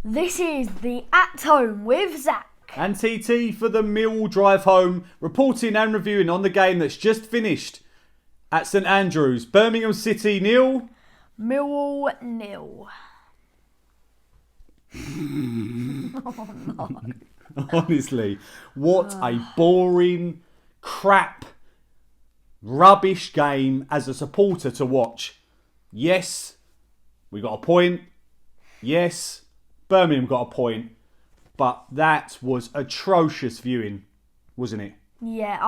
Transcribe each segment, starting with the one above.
This is the At Home with Zac and TT for the Millwall drive home, reporting and reviewing on the game that's just finished at St Andrews. Birmingham City 0, Millwall 0. Oh, no. Honestly, what a boring, crap, rubbish game as a supporter to watch. Yes, we got a point. Yes, Birmingham got a point. But that was atrocious viewing, wasn't it? Yeah,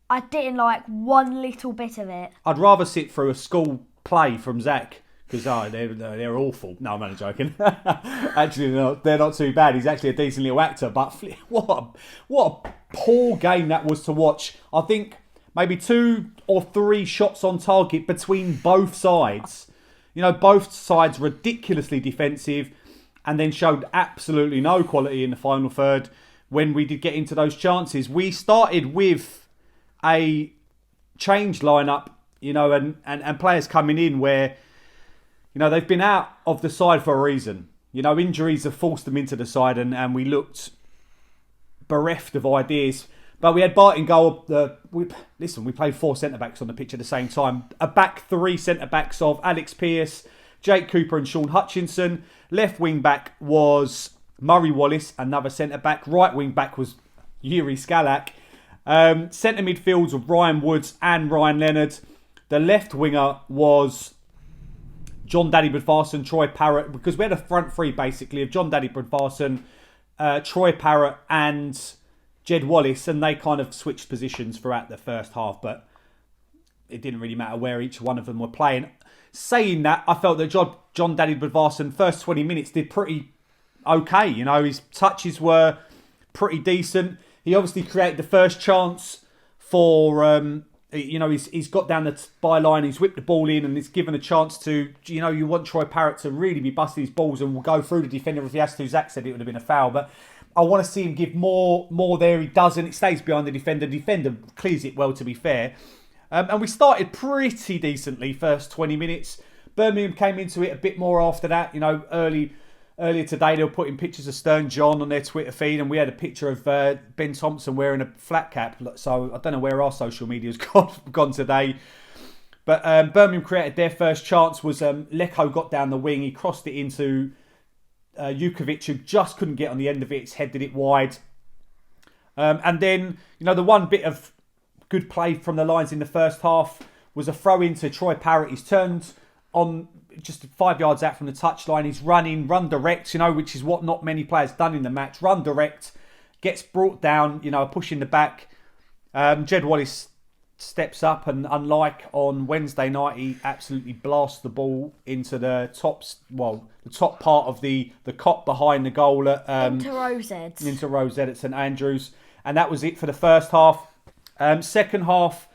I didn't like one little bit of it. I'd rather sit through a school play from Zac, because they're awful. No, I'm only joking. Actually, they're not too bad. He's actually a decent little actor. But what a poor game that was to watch. I think maybe 2 or 3 shots on target between both sides. You know, both sides ridiculously defensive, and then showed absolutely no quality in the final third when we did get into those chances. We started with a changed lineup, you know, and players coming in where, you know, they've been out of the side for a reason. You know, injuries have forced them into the side, and we looked bereft of ideas. But we had Bart in goal. We played 4 centre-backs on the pitch at the same time. A back 3 centre-backs of Alex Pearce, Jake Cooper and Sean Hutchinson. Left wing-back was Murray Wallace, another centre-back. Right wing-back was Yuri Skalak. Centre midfields of Ryan Woods and Ryan Leonard. The left winger was John Daddy Bradfarson, Troy Parrott, because we had a front 3 basically of John Daddy Bradfarson, Troy Parrott and Jed Wallace, and they kind of switched positions throughout the first half, but it didn't really matter where each one of them were playing. Saying that, I felt that John Daddy Bradfarson first 20 minutes did pretty okay. You know, his touches were pretty decent. He obviously created the first chance for, he's got down the byline, he's whipped the ball in, and it's given a chance to, you know, you want Troy Parrott to really be busting his balls and will go through the defender if he has to. Zac said it would have been a foul, but I want to see him give more there. He doesn't. It stays behind the defender. The defender clears it well, to be fair. And we started pretty decently first 20 minutes. Birmingham came into it a bit more after that. You know, earlier today they were putting pictures of Stern John on their Twitter feed, and we had a picture of Ben Thompson wearing a flat cap. So I don't know where our social media's gone today. But Birmingham created their first chance. Was Leko got down the wing. He crossed it into Jukovic, who just couldn't get on the end of it. It's headed it wide. And then, you know, the one bit of good play from the lines in the first half was a throw in to Troy Parrott. He's turned on just 5 yards out from the touchline. He's run direct, you know, which is what not many players done in the match. Run direct, gets brought down, you know, push in the back. Jed Wallace steps up, and unlike on Wednesday night, he absolutely blasts the ball into the top part of the cop behind the goal at Into Rosed at St Andrews. And that was it for the first half. Second half,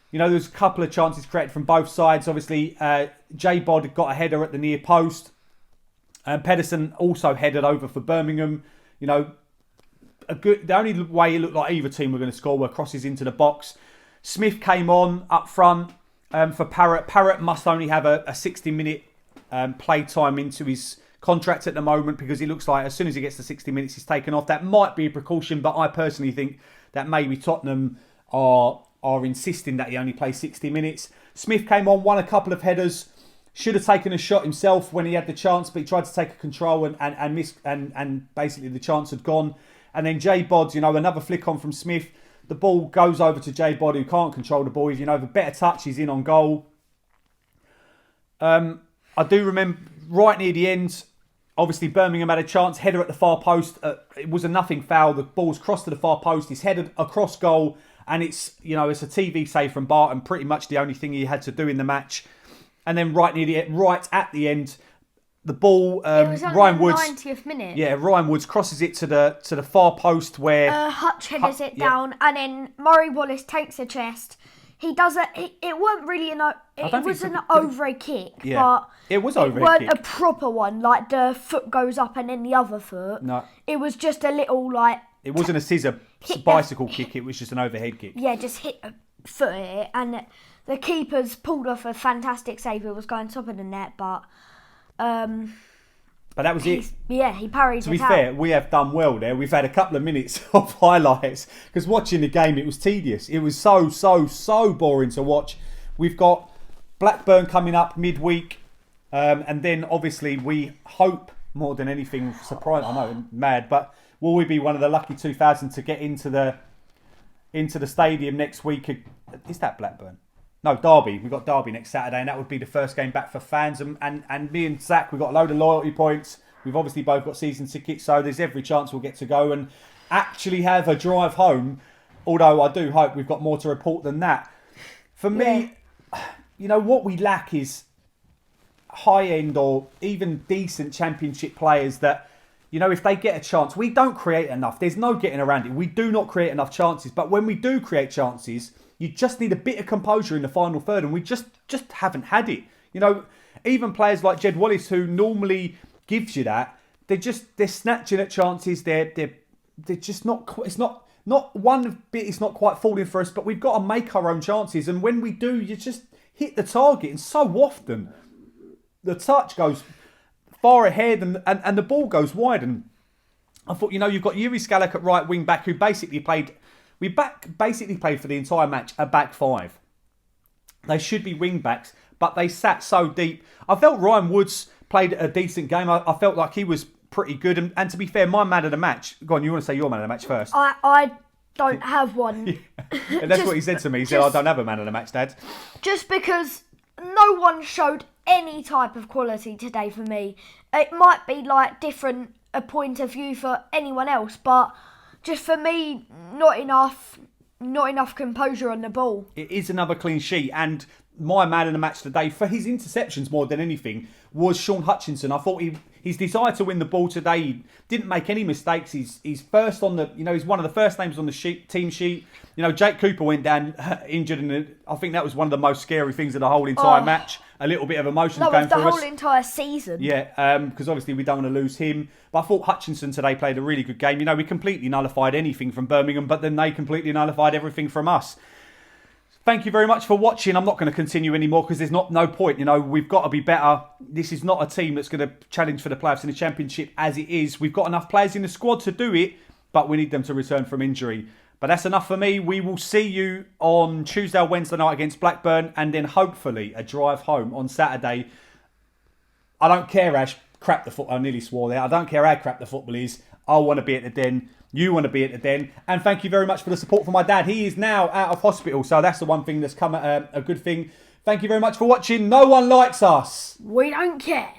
you know, there was a couple of chances created from both sides. Obviously, J-Bod got a header at the near post. Pedersen also headed over for Birmingham. You know, the only way it looked like either team were going to score were crosses into the box. Smith came on up front for Parrott. Parrott must only have a 60-minute play time into his contract at the moment, because he looks like as soon as he gets to 60 minutes, he's taken off. That might be a precaution, but I personally think that maybe Tottenham are insisting that he only plays 60 minutes. Smith came on, won a couple of headers, should have taken a shot himself when he had the chance, but he tried to take a control and missed, and basically the chance had gone. And then J-Bod, you know, another flick on from Smith. The ball goes over to J-Bod, who can't control the ball. You know, the better touch, he's in on goal. I do remember right near the end, obviously Birmingham had a chance, header at the far post. It was a nothing foul. The ball's crossed to the far post. He's headed across goal, and it's a TV save from Bart, and pretty much the only thing he had to do in the match. And then right at the end, the ball, Ryan Woods, 90th minute. Yeah, Ryan Woods crosses it to the far post where Hutch headers it down, and then Murray Wallace takes a chest. He does it. It wasn't really it was an over kick, but it was over. It wasn't a proper one. Like the foot goes up and then the other foot. No, it was just a little like. It wasn't a scissor bicycle kick. It was just an overhead kick. Yeah, just hit a foot at it, and the keeper's pulled off a fantastic save. It was going top of the net, but But that was it. Yeah, he parried. To be fair, we have done well there. We've had a couple of minutes of highlights because watching the game, it was tedious. It was so boring to watch. We've got Blackburn coming up midweek, and then obviously we hope more than anything. Surprise! I know, mad, but will we be one of the lucky 2,000 to get into the stadium next week? Is that Blackburn? No, Derby. We've got Derby next Saturday, and that would be the first game back for fans. And me and Zac, we've got a load of loyalty points. We've obviously both got season tickets, so there's every chance we'll get to go and actually have a drive home. Although I do hope we've got more to report than that. For me, you know, what we lack is high-end or even decent championship players that, you know, if they get a chance, we don't create enough. There's no getting around it. We do not create enough chances. But when we do create chances, you just need a bit of composure in the final third, and we just haven't had it. You know, even players like Jed Wallace, who normally gives you that, they're snatching at chances. They're just not. It's not one bit. It's not quite falling for us. But we've got to make our own chances, and when we do, you just hit the target. And so often, the touch goes far ahead, and the ball goes wide. And I thought, you know, you've got Yuri Skalak at right wing back, who basically played. Basically played for the entire match a back five. They should be wing backs, but they sat so deep. I felt Ryan Woods played a decent game. I felt like he was pretty good. And to be fair, my man of the match. Go on, you want to say your man of the match first? I don't have one. And that's what he said to me. He said, I don't have a man of the match, Dad. Just because no one showed any type of quality today for me. It might be like different a point of view for anyone else, but just for me, not enough composure on the ball. It is another clean sheet, and my man in the match today, for his interceptions more than anything, was Sean Hutchinson. I thought his desire to win the ball today, he didn't make any mistakes. He's first on the, you know, he's one of the first names on the team sheet. You know, Jake Cooper went down injured, and I think that was one of the most scary things of the whole entire match. A little bit of emotion going through us. The whole entire season. Yeah, because obviously we don't want to lose him. But I thought Hutchinson today played a really good game. You know, we completely nullified anything from Birmingham, but then they completely nullified everything from us. Thank you very much for watching. I'm not going to continue anymore because there's no point. You know, we've got to be better. This is not a team that's going to challenge for the playoffs in the Championship as it is. We've got enough players in the squad to do it, but we need them to return from injury. But that's enough for me. We will see you on Tuesday or Wednesday night against Blackburn, and then hopefully a drive home on Saturday. I don't care how crap the football. I nearly swore there. I don't care how crap the football is. I want to be at the Den. You want to be at the Den. And thank you very much for the support for my dad. He is now out of hospital, so that's the one thing that's come a good thing. Thank you very much for watching. No one likes us. We don't care.